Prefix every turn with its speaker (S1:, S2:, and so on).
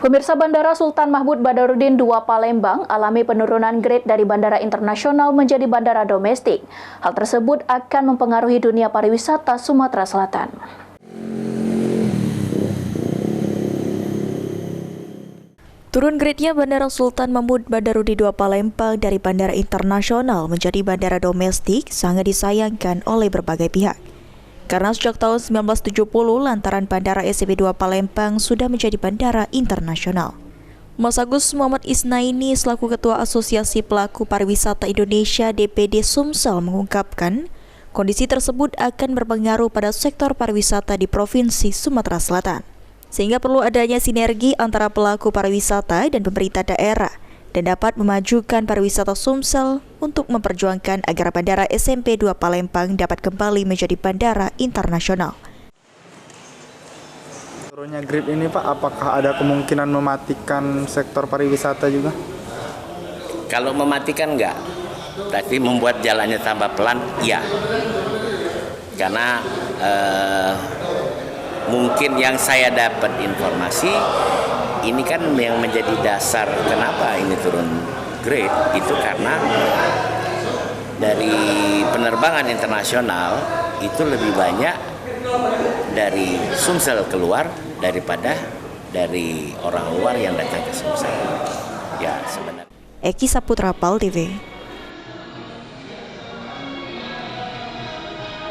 S1: Pemirsa, Bandara Sultan Mahmud Badarudin II Palembang alami penurunan grade dari bandara internasional menjadi bandara domestik. Hal tersebut akan mempengaruhi dunia pariwisata Sumatera Selatan. Turun grade-nya Bandara Sultan Mahmud Badarudin II Palembang dari bandara internasional menjadi bandara domestik sangat disayangkan oleh berbagai pihak. Karena sejak tahun 1970 lantaran Bandara SMP 2 Palembang sudah menjadi bandara internasional. Mas Agus Muhammad Isnaini selaku Ketua Asosiasi Pelaku Pariwisata Indonesia DPD Sumsel mengungkapkan, kondisi tersebut akan berpengaruh pada sektor pariwisata di Provinsi Sumatera Selatan. Sehingga perlu adanya sinergi antara pelaku pariwisata dan pemerintah daerah dan dapat memajukan pariwisata Sumsel untuk memperjuangkan agar Bandara SMP 2 Palembang dapat kembali menjadi bandara internasional.
S2: Turunnya grade ini Pak, apakah ada kemungkinan mematikan sektor pariwisata juga?
S3: Kalau mematikan enggak, tapi membuat jalannya tambah pelan, iya. Karena mungkin yang saya dapat informasi, ini kan yang menjadi dasar kenapa ini turun grade itu karena dari penerbangan internasional itu lebih banyak dari Sumsel keluar daripada dari orang luar yang datang ke Sumsel. Ya sebenarnya.
S1: Eki Saputra, PAL TV.